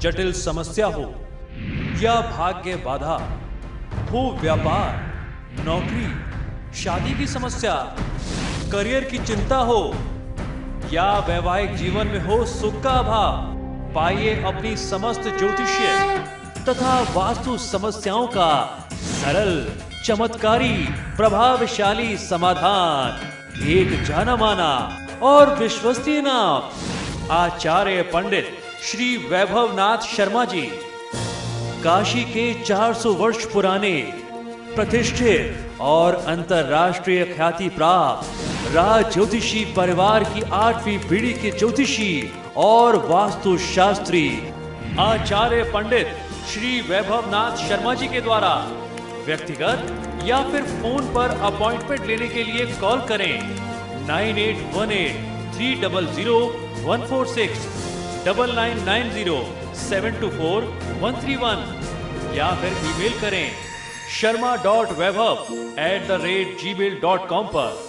जटिल समस्या हो या भाग्य बाधा हो, व्यापार, नौकरी, शादी की समस्या, करियर की चिंता हो या वैवाहिक जीवन में हो सुख का अभाव, पाइए अपनी समस्त ज्योतिषीय तथा वास्तु समस्याओं का सरल, चमत्कारी, प्रभावशाली समाधान। एक जाना माना और विश्वसनीय नाम, आचार्य पंडित श्री वैभवनाथ शर्मा जी, काशी के 400 वर्ष पुराने प्रतिष्ठित और अंतरराष्ट्रीय ख्याति प्राप्त राज ज्योतिषी परिवार की 8वीं पीढ़ी के ज्योतिषी और वास्तु शास्त्री आचार्य पंडित श्री वैभवनाथ शर्मा जी के द्वारा व्यक्तिगत या फिर फोन पर अपॉइंटमेंट लेने के लिए कॉल करें 9818300146, 9990724131 या फिर ईमेल करें sharma.vaibhav@gmail.com पर।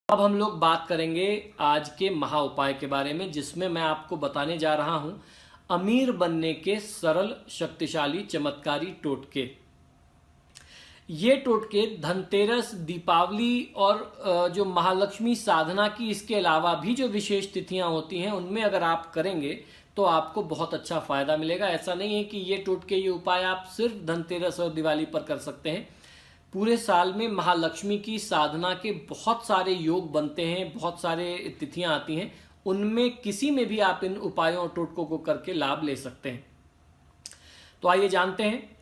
अब हम लोग बात करेंगे आज के महा उपाय के बारे में, जिसमें मैं आपको बताने जा रहा हूं अमीर बनने के सरल, शक्तिशाली, चमत्कारी टोटके। ये टोटके धनतेरस, दीपावली और जो महालक्ष्मी साधना की इसके अलावा भी जो विशेष तिथियां होती हैं उनमें अगर आप करेंगे तो आपको बहुत अच्छा फायदा मिलेगा। ऐसा नहीं है कि ये टोटके, ये उपाय आप सिर्फ धनतेरस और दिवाली पर कर सकते हैं। पूरे साल में महालक्ष्मी की साधना के बहुत सारे योग बनते हैं, बहुत सारे तिथियां आती हैं, उनमें किसी में भी आप इन उपायों और टोटकों को करके लाभ ले सकते हैं। तो आइए जानते हैं।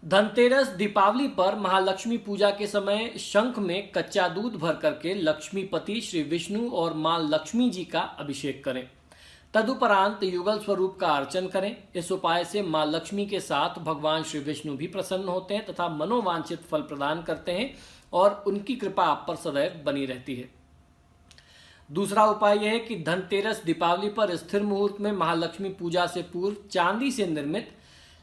धनतेरस, दीपावली पर महालक्ष्मी पूजा के समय शंख में कच्चा दूध भर करके लक्ष्मीपति श्री विष्णु और मां लक्ष्मी जी का अभिषेक करें। तदुपरांत युगल स्वरूप का अर्चन करें। इस उपाय से मां लक्ष्मी के साथ भगवान श्री विष्णु भी प्रसन्न होते हैं तथा मनोवांछित फल प्रदान करते हैं और उनकी कृपा आप पर सदैव बनी रहती है। दूसरा उपाय यह है कि धनतेरस, दीपावली पर स्थिर मुहूर्त में महालक्ष्मी पूजा से पूर्व चांदी से निर्मित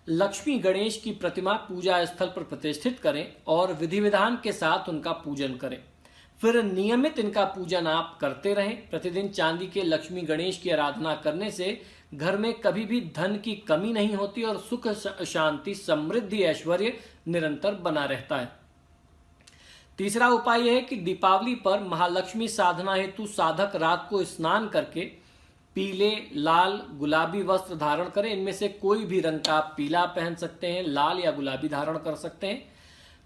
लक्ष्मी गणेश की प्रतिमा पूजा स्थल पर प्रतिष्ठित करें और विधि विधान के साथ उनका पूजन करें। फिर नियमित इनका पूजन आप करते रहें। प्रतिदिन चांदी के लक्ष्मी गणेश की आराधना करने से घर में कभी भी धन की कमी नहीं होती और सुख, शांति, समृद्धि, ऐश्वर्य निरंतर बना रहता है। तीसरा उपाय यह है कि दीपावली पर महालक्ष्मी साधना हेतु साधक रात को स्नान करके पीले, लाल, गुलाबी वस्त्र धारण करें। इनमें से कोई भी रंग का आप पीला पहन सकते हैं, लाल या गुलाबी धारण कर सकते हैं।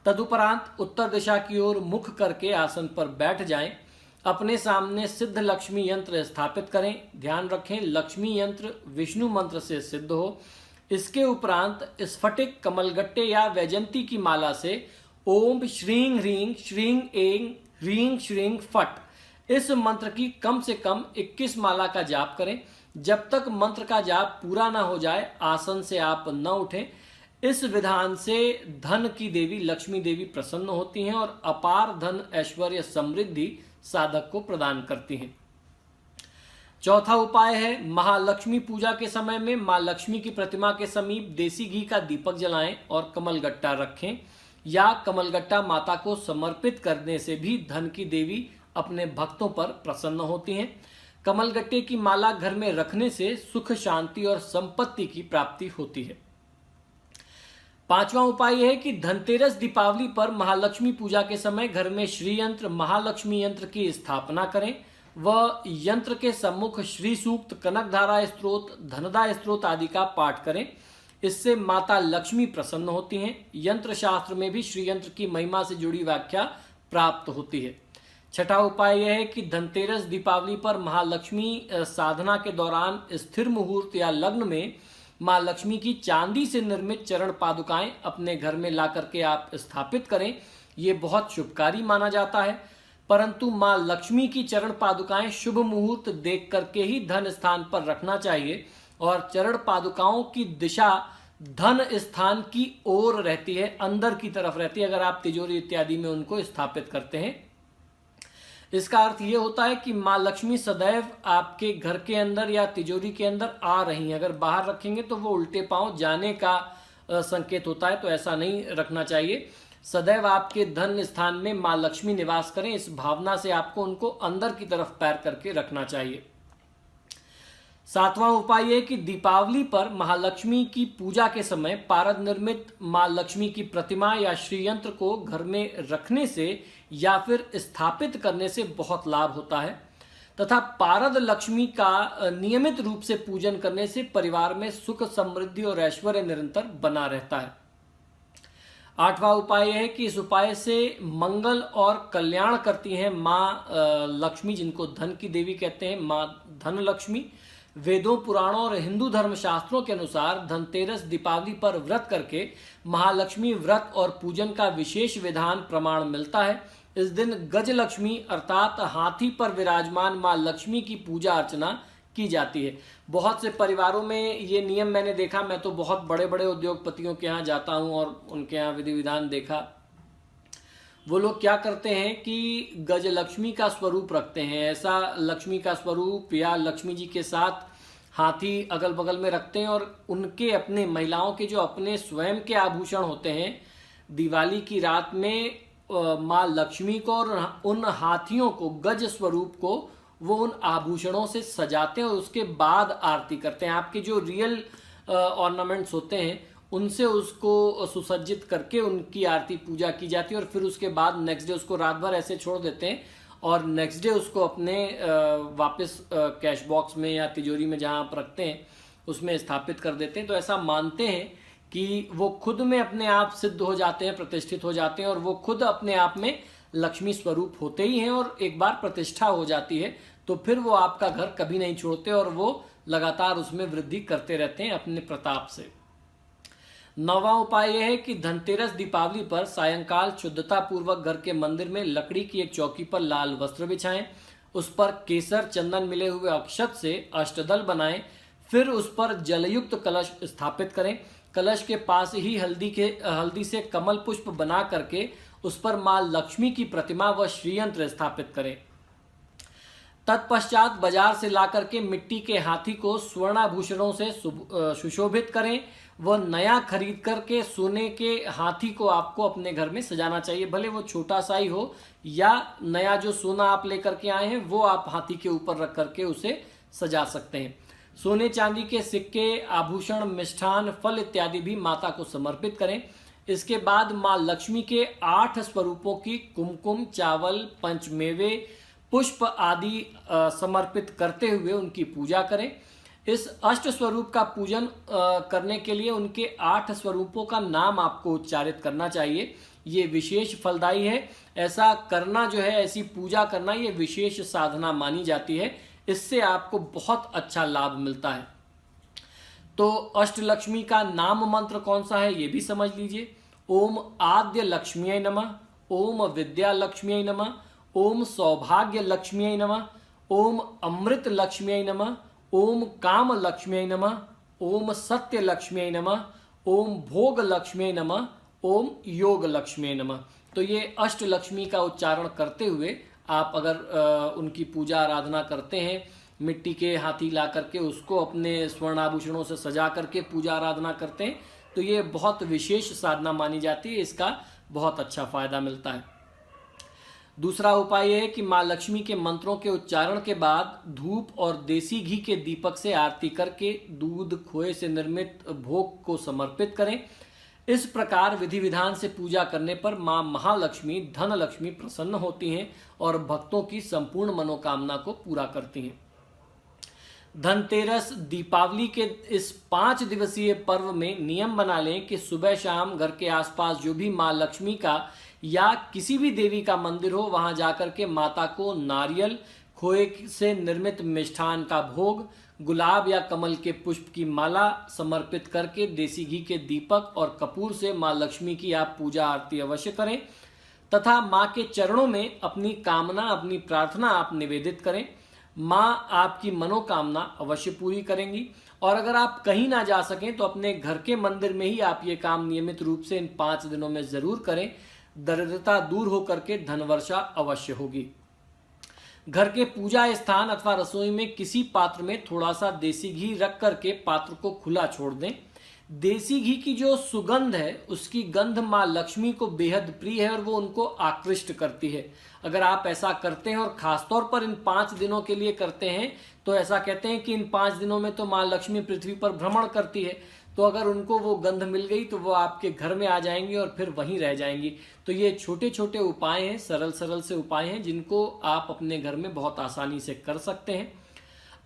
तदुपरांत उत्तर दिशा की ओर मुख करके आसन पर बैठ जाएं। अपने सामने सिद्ध लक्ष्मी यंत्र स्थापित करें। ध्यान रखें, लक्ष्मी यंत्र विष्णु मंत्र से सिद्ध हो। इसके उपरांत स्फटिक, कमलगट्टे या वैजंती की माला से ओम श्रीं ह्रीं श्रीं ऐं ह्रीं श्रीं फट इस मंत्र की कम से कम 21 माला का जाप करें। जब तक मंत्र का जाप पूरा ना हो जाए आसन से आप न उठें। इस विधान से धन की देवी लक्ष्मी देवी प्रसन्न होती हैं और अपार धन, ऐश्वर्य, समृद्धि साधक को प्रदान करती हैं। चौथा उपाय है महालक्ष्मी पूजा के समय में मां लक्ष्मी की प्रतिमा के समीप देसी घी का दीपक जलाएं और कमलगट्टा रखें या कमलगट्टा माता को समर्पित करने से भी धन की देवी अपने भक्तों पर प्रसन्न होती हैं। कमलगट्टे की माला घर में रखने से सुख, शांति और संपत्ति की प्राप्ति होती है। पांचवा उपाय यह है कि धनतेरस, दीपावली पर महालक्ष्मी पूजा के समय घर में श्री यंत्र, महालक्ष्मी यंत्र की स्थापना करें व यंत्र के सम्मुख श्री सूक्त, कनकधारा स्तोत्र, धनदा स्तोत्र आदि का पाठ करें। इससे माता लक्ष्मी प्रसन्न होती हैं। यंत्र शास्त्र में भी श्री यंत्र की महिमा से जुड़ी व्याख्या प्राप्त होती है। छठा उपाय यह है कि धनतेरस, दीपावली पर महालक्ष्मी साधना के दौरान स्थिर मुहूर्त या लग्न में मां लक्ष्मी की चांदी से निर्मित चरण पादुकाएं अपने घर में ला करके आप स्थापित करें। ये बहुत शुभकारी माना जाता है। परंतु मां लक्ष्मी की चरण पादुकाएं शुभ मुहूर्त देख करके ही धन स्थान पर रखना चाहिए और चरण पादुकाओं की दिशा धन स्थान की ओर रहती है, अंदर की तरफ रहती है अगर आप तिजोरी इत्यादि में उनको स्थापित करते हैं। इसका अर्थ ये होता है कि माँ लक्ष्मी सदैव आपके घर के अंदर या तिजोरी के अंदर आ रही हैं। अगर बाहर रखेंगे तो वो उल्टे पांव जाने का संकेत होता है, तो ऐसा नहीं रखना चाहिए। सदैव आपके धन स्थान में माँ लक्ष्मी निवास करें, इस भावना से आपको उनको अंदर की तरफ पैर करके रखना चाहिए। 7वां उपाय है कि दीपावली पर महालक्ष्मी की पूजा के समय पारद निर्मित माँ लक्ष्मी की प्रतिमा या श्री यंत्र को घर में रखने से या फिर स्थापित करने से बहुत लाभ होता है तथा पारद लक्ष्मी का नियमित रूप से पूजन करने से परिवार में सुख समृद्धि और ऐश्वर्य निरंतर बना रहता है। 8वां उपाय है कि इस उपाय से मंगल और कल्याण करती हैं माँ लक्ष्मी, जिनको धन की देवी कहते हैं, माँ धन लक्ष्मी। वेदों, पुराणों और हिंदू धर्म शास्त्रों के अनुसार धनतेरस दीपावली पर व्रत करके महालक्ष्मी व्रत और पूजन का विशेष विधान प्रमाण मिलता है। इस दिन गज लक्ष्मी अर्थात हाथी पर विराजमान माँ लक्ष्मी की पूजा अर्चना की जाती है। बहुत से परिवारों में ये नियम मैंने देखा, मैं तो बहुत बड़े बड़े उद्योगपतियों के यहाँ जाता हूँ और उनके यहाँ विधि विधान देखा। वो लोग क्या करते हैं कि गज लक्ष्मी का स्वरूप रखते हैं, ऐसा लक्ष्मी का स्वरूप या लक्ष्मी जी के साथ हाथी अगल बगल में रखते हैं और उनके अपने महिलाओं के जो अपने स्वयं के आभूषण होते हैं, दिवाली की रात में माँ लक्ष्मी को और उन हाथियों को, गज स्वरूप को वो उन आभूषणों से सजाते हैं और उसके बाद आरती करते हैं। आपके जो रियल ऑर्नामेंट्स होते हैं उनसे उसको सुसज्जित करके उनकी आरती पूजा की जाती है और फिर उसके बाद नेक्स्ट डे उसको रात भर ऐसे छोड़ देते हैं और नेक्स्ट डे उसको अपने वापस कैश बॉक्स में या तिजोरी में जहाँ आप रखते हैं उसमें स्थापित कर देते हैं। तो ऐसा मानते हैं कि वो खुद में अपने आप सिद्ध हो जाते हैं, प्रतिष्ठित हो जाते हैं और वो खुद अपने आप में लक्ष्मी स्वरूप होते ही हैं और एक बार प्रतिष्ठा हो जाती है तो फिर वो आपका घर कभी नहीं छोड़ते और वो लगातार उसमें वृद्धि करते रहते हैं अपने प्रताप से। 9वां उपाय यह है कि धनतेरस दीपावली पर सायंकाल शुद्धता पूर्वक घर के मंदिर में लकड़ी की एक चौकी पर लाल वस्त्र बिछाएं, उस पर केसर चंदन मिले हुए अक्षत से अष्टदल बनाएं, फिर उस पर जलयुक्त कलश स्थापित करें। कलश के पास ही हल्दी से कमल पुष्प बना करके उस पर मां लक्ष्मी की प्रतिमा व श्रीयंत्र स्थापित करें। तत्पश्चात बाजार से लाकर के मिट्टी के हाथी को स्वर्णाभूषणों से सुशोभित करें। वह नया खरीद करके सोने के हाथी को आपको अपने घर में सजाना चाहिए, भले वो छोटा सा ही हो या नया जो सोना आप लेकर के आए हैं वो आप हाथी के ऊपर रख करके उसे सजा सकते हैं। सोने चांदी के सिक्के, आभूषण, मिष्ठान, फल इत्यादि भी माता को समर्पित करें। इसके बाद माँ लक्ष्मी के 8 स्वरूपों की कुमकुम, चावल, पंचमेवे, पुष्प आदि समर्पित करते हुए उनकी पूजा करें। इस अष्ट स्वरूप का पूजन करने के लिए उनके 8 स्वरूपों का नाम आपको उच्चारित करना चाहिए। ये विशेष फलदायी है। ऐसा करना जो है, ऐसी पूजा करना, ये विशेष साधना मानी जाती है। इससे आपको बहुत अच्छा लाभ मिलता है। तो अष्टलक्ष्मी का नाम मंत्र कौन सा है ये भी समझ लीजिए। ओम आद्य लक्ष्मीयै नमः, ओम विद्या लक्ष्मीयै नमः, ओम सौभाग्य लक्ष्मीयै नमः, ओम अमृत लक्ष्मीयै नमः, ओम काम लक्ष्मीयै नमः, ओम सत्य लक्ष्मीयै नमः, ओम भोग लक्ष्मीयै नमः, ओम योग लक्ष्मीयै नमः। तो ये अष्ट लक्ष्मी का उच्चारण करते हुए आप अगर उनकी पूजा आराधना करते हैं, मिट्टी के हाथी ला करके उसको अपने स्वर्णाभूषणों से सजा करके पूजा आराधना करते हैं, तो ये बहुत विशेष साधना मानी जाती है। इसका बहुत अच्छा फायदा मिलता है। दूसरा उपाय यह है कि माँ लक्ष्मी के मंत्रों के उच्चारण के बाद धूप और देसी घी के दीपक से आरती करके दूध, खोए से निर्मित भोग को समर्पित करें। इस प्रकार विधि विधान से पूजा करने पर माँ महालक्ष्मी, धन लक्ष्मी प्रसन्न होती हैं और भक्तों की संपूर्ण मनोकामना को पूरा करती हैं। धनतेरस दीपावली के इस 5 दिवसीय पर्व में नियम बना लें कि सुबह शाम घर के आसपास जो भी माँ लक्ष्मी का या किसी भी देवी का मंदिर हो, वहां जाकर के माता को नारियल, खोए से निर्मित मिष्ठान का भोग, गुलाब या कमल के पुष्प की माला समर्पित करके देसी घी के दीपक और कपूर से माँ लक्ष्मी की आप पूजा आरती अवश्य करें तथा माँ के चरणों में अपनी कामना, अपनी प्रार्थना आप निवेदित करें। माँ आपकी मनोकामना अवश्य पूरी करेंगी। और अगर आप कहीं ना जा सकें तो अपने घर के मंदिर में ही आप ये काम नियमित रूप से इन 5 दिनों में जरूर करें। दरिद्रता दूर होकर के धन वर्षा अवश्य होगी। घर के पूजा स्थान अथवा रसोई में किसी पात्र में थोड़ा सा देसी घी रख करके पात्र को खुला छोड़ दें। देसी घी की जो सुगंध है उसकी गंध माँ लक्ष्मी को बेहद प्रिय है और वो उनको आकृष्ट करती है। अगर आप ऐसा करते हैं और खासतौर पर इन 5 दिनों के लिए करते हैं तो ऐसा कहते हैं कि इन 5 दिनों में तो माँ लक्ष्मी पृथ्वी पर भ्रमण करती है, तो अगर उनको वो गंध मिल गई तो वो आपके घर में आ जाएंगी और फिर वहीं रह जाएंगी। तो ये छोटे छोटे उपाय हैं, सरल सरल से उपाय हैं जिनको आप अपने घर में बहुत आसानी से कर सकते हैं।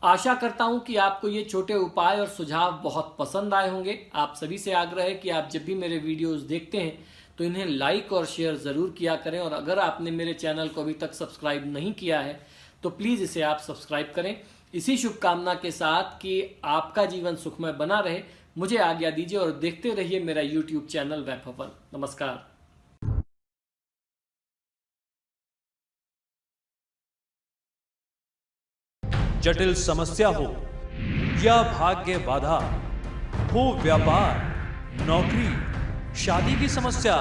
आशा करता हूं कि आपको ये छोटे उपाय और सुझाव बहुत पसंद आए होंगे। आप सभी से आग्रह है कि आप जब भी मेरे वीडियोस देखते हैं तो इन्हें लाइक और शेयर ज़रूर किया करें, और अगर आपने मेरे चैनल को अभी तक सब्सक्राइब नहीं किया है तो प्लीज़ इसे आप सब्सक्राइब करें। इसी शुभकामना के साथ कि आपका जीवन सुखमय बना रहे, मुझे आज्ञा दीजिए और देखते रहिए मेरा YouTube चैनल वैभवन। नमस्कार। जटिल समस्या हो या भाग्य बाधा हो, व्यापार, नौकरी, शादी की समस्या,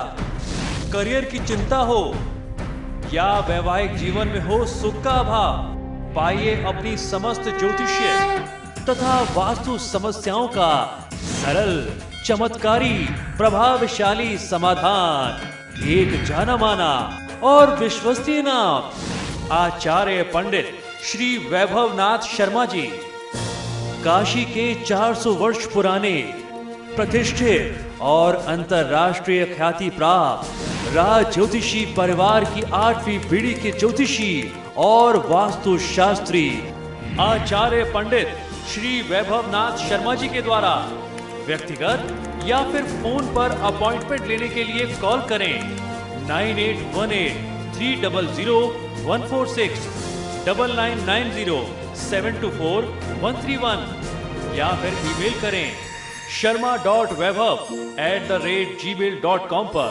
करियर की चिंता हो या वैवाहिक जीवन में हो सुख का अभाव, पाइए अपनी समस्त ज्योतिषीय तथा वास्तु समस्याओं का सरल, चमत्कारी, प्रभावशाली समाधान। एक जाना माना और विश्वसनीय नाम, आचार्य पंडित श्री वैभवनाथ शर्मा जी, काशी के 400 वर्ष पुराने प्रतिष्ठित और अंतरराष्ट्रीय ख्याति प्राप्त राज ज्योतिषी परिवार की 8वीं पीढ़ी के ज्योतिषी और वास्तु शास्त्री आचार्य पंडित श्री वैभवनाथ शर्मा जी के द्वारा व्यक्तिगत या फिर फोन पर अपॉइंटमेंट लेने के लिए कॉल करें 9818300146, 9990724131 या फिर ईमेल करें sharma.vaibhav@gmail.com पर।